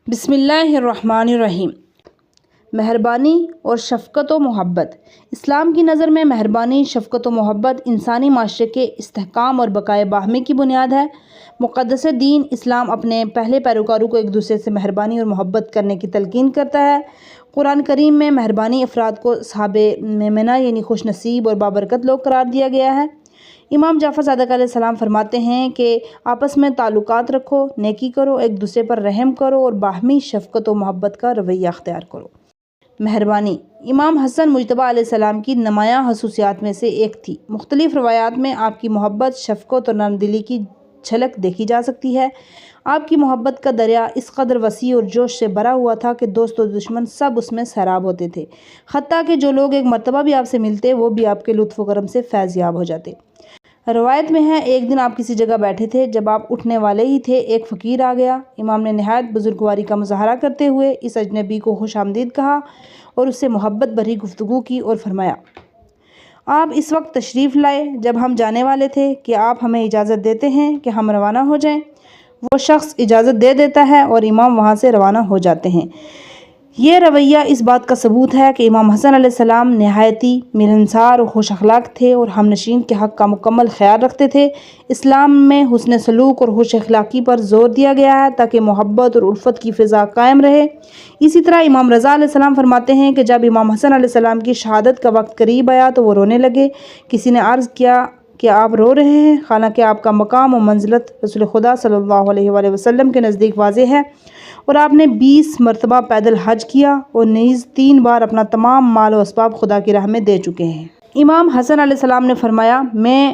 بسم اللہ الرحمن الرحیم۔ مہربانی اور شفقت و محبت۔ اسلام کی نظر میں مہربانی، شفقت و محبت انسانی معاشرے کے استحکام اور بقائے باہمی کی بنیاد ہے۔ مقدس دین اسلام اپنے پہلے پیروکاروں کو ایک دوسرے سے مہربانی اور محبت کرنے کی تلقین کرتا ہے۔ قرآن کریم میں مہربانی افراد کو اصحاب میمنہ یعنی خوش نصیب اور بابرکت لوگ قرار دیا گیا ہے۔ امام جعفر صادق علیہ السلام فرماتے ہیں کہ آپس میں تعلقات رکھو، نیکی کرو، ایک دوسرے پر رحم کرو اور باہمی شفقت و محبت کا رویہ اختیار کرو۔ مہربانی امام حسن مجتبیٰ علیہ السلام کی نمایاں خصوصیات میں سے ایک تھی۔ مختلف روایات میں آپ کی محبت، شفقت اور نرم دلی کی جھلک دیکھی جا سکتی ہے۔ آپ کی محبت کا دریا اس قدر وسیع اور جوش سے بھرا ہوا تھا کہ دوست و دشمن سب اس میں سیراب ہوتے تھے، حتیٰ کہ جو لوگ ایک مرتبہ بھی آپ سے ملتے وہ بھی آپ کے لطف و کرم سے فیض یاب ہو جاتے۔ روایت میں ہے ایک دن آپ کسی جگہ بیٹھے تھے، جب آپ اٹھنے والے ہی تھے ایک فقیر آ گیا۔ امام نے نہایت بزرگواری کا مظاہرہ کرتے ہوئے اس اجنبی کو خوش آمدید کہا اور اس سے محبت بھری گفتگو کی اور فرمایا، آپ اس وقت تشریف لائے جب ہم جانے والے تھے، کہ آپ ہمیں اجازت دیتے ہیں کہ ہم روانہ ہو جائیں؟ وہ شخص اجازت دے دیتا ہے اور امام وہاں سے روانہ ہو جاتے ہیں۔ یہ رویہ اس بات کا ثبوت ہے کہ امام حسن علیہ السلام نہایتی ملنسار اور خوش اخلاق تھے اور ہم نشین کے حق کا مکمل خیال رکھتے تھے۔ اسلام میں حسن سلوک اور خوش اخلاقی پر زور دیا گیا ہے تاکہ محبت اور الفت کی فضا قائم رہے۔ اسی طرح امام رضا علیہ السلام فرماتے ہیں کہ جب امام حسن علیہ السلام کی شہادت کا وقت قریب آیا تو وہ رونے لگے۔ کسی نے عرض کیا کہ آپ رو رہے ہیں، حالانکہ آپ کا مقام و منزلت رسول خدا صلی اللہ علیہ وآلہ وسلم کے نزدیک واضح ہے اور آپ نے 20 مرتبہ پیدل حج کیا اور نیز 3 بار اپنا تمام مال و اسباب خدا کی راہ میں دے چکے ہیں۔ امام حسن علیہ السلام نے فرمایا، میں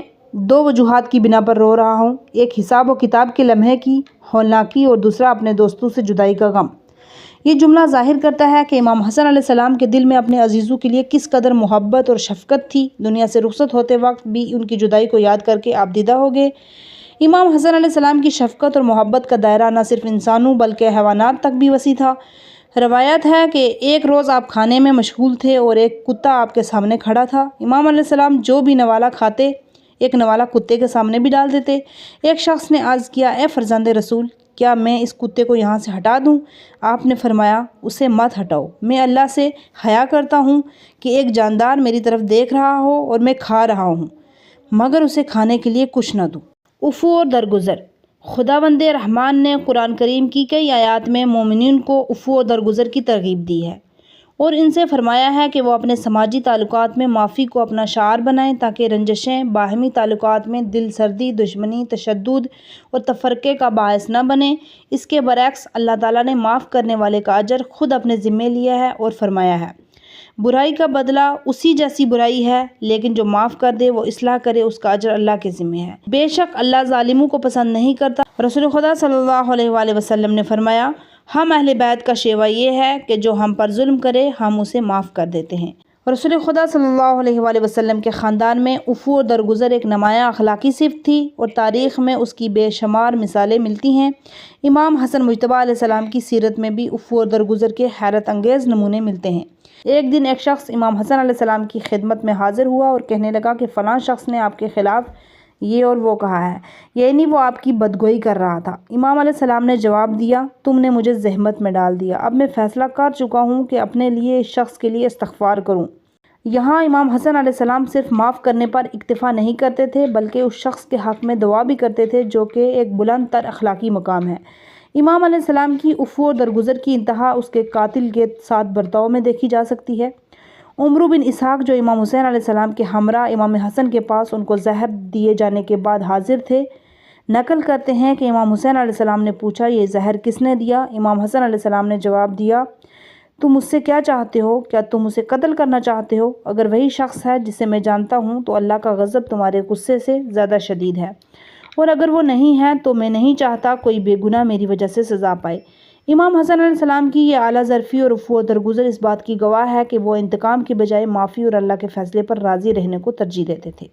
2 وجوہات کی بنا پر رو رہا ہوں، ایک حساب و کتاب کے لمحے کی ہولناکی اور دوسرا اپنے دوستوں سے جدائی کا غم۔ یہ جملہ ظاہر کرتا ہے کہ امام حسن علیہ السلام کے دل میں اپنے عزیزوں کے لیے کس قدر محبت اور شفقت تھی۔ دنیا سے رخصت ہوتے وقت بھی ان کی جدائی کو یاد کر کے آپ دیدہ ہو گئے۔ امام حسن علیہ السلام کی شفقت اور محبت کا دائرہ نہ صرف انسانوں بلکہ حیوانات تک بھی وسیع تھا۔ روایت ہے کہ ایک روز آپ کھانے میں مشغول تھے اور ایک کتا آپ کے سامنے کھڑا تھا۔ امام علیہ السلام جو بھی نوالا کھاتے ایک نوالا کتے کے سامنے بھی ڈال دیتے۔ ایک شخص نے عرض کیا، اے فرزند رسول، کیا میں اس کتے کو یہاں سے ہٹا دوں؟ آپ نے فرمایا، اسے مت ہٹاؤ، میں اللہ سے حیا کرتا ہوں کہ ایک جاندار میری طرف دیکھ رہا ہو اور میں کھا رہا ہوں مگر اسے کھانے کے لیے کچھ نہ دوں۔ عفو اور درگزر۔ خداوند رحمان نے قرآن کریم کی کئی آیات میں مومنین کو عفو اور درگزر کی ترغیب دی ہے اور ان سے فرمایا ہے کہ وہ اپنے سماجی تعلقات میں معافی کو اپنا شعار بنائیں تاکہ رنجشیں باہمی تعلقات میں دل سردی، دشمنی، تشدد اور تفرقے کا باعث نہ بنیں۔ اس کے برعکس اللہ تعالیٰ نے معاف کرنے والے کا اجر خود اپنے ذمے لیا ہے اور فرمایا ہے، برائی کا بدلہ اسی جیسی برائی ہے، لیکن جو معاف کر دے وہ اصلاح کرے اس کا اجر اللہ کے ذمے ہے۔ بے شک اللہ ظالموں کو پسند نہیں کرتا۔ رسول خدا صلی اللہ علیہ وآلہ وسلم نے فرمایا، ہم اہل بیت کا شیوہ یہ ہے کہ جو ہم پر ظلم کرے ہم اسے معاف کر دیتے ہیں۔ رسول خدا صلی اللہ علیہ وآلہ وسلم کے خاندان میں عفو اور درگزر ایک نمایاں اخلاقی صفت تھی اور تاریخ میں اس کی بے شمار مثالیں ملتی ہیں۔ امام حسن مجتبیٰ علیہ السلام کی سیرت میں بھی عفو اور درگزر کے حیرت انگیز نمونے ملتے ہیں۔ ایک دن ایک شخص امام حسن علیہ السلام کی خدمت میں حاضر ہوا اور کہنے لگا کہ فلاں شخص نے آپ کے خلاف یہ اور وہ کہا ہے، یعنی وہ آپ کی بدگوئی کر رہا تھا۔ امام علیہ السلام نے جواب دیا، تم نے مجھے زحمت میں ڈال دیا، اب میں فیصلہ کر چکا ہوں کہ اپنے لیے اس شخص کے لیے استغفار کروں۔ یہاں امام حسن علیہ السلام صرف معاف کرنے پر اکتفا نہیں کرتے تھے بلکہ اس شخص کے حق میں دعا بھی کرتے تھے، جو کہ ایک بلند تر اخلاقی مقام ہے۔ امام علیہ السلام کی عفو اور درگزر کی انتہا اس کے قاتل کے ساتھ برتاؤ میں دیکھی جا سکتی ہے۔ عمر بن اسحاق جو امام حسین علیہ السلام کے ہمراہ امام حسن کے پاس ان کو زہر دیے جانے کے بعد حاضر تھے، نقل کرتے ہیں کہ امام حسین علیہ السلام نے پوچھا، یہ زہر کس نے دیا؟ امام حسن علیہ السلام نے جواب دیا، تم مجھ سے کیا چاہتے ہو؟ کیا تم اسے قتل کرنا چاہتے ہو؟ اگر وہی شخص ہے جسے میں جانتا ہوں تو اللہ کا غضب تمہارے غصے سے زیادہ شدید ہے، اور اگر وہ نہیں ہے تو میں نہیں چاہتا کوئی بے گناہ میری وجہ سے سزا پائے۔ امام حسن علیہ السلام کی یہ اعلیٰ ظرفی اور عفو و درگزر اس بات کی گواہ ہے کہ وہ انتقام کی بجائے معافی اور اللہ کے فیصلے پر راضی رہنے کو ترجیح دیتے تھے۔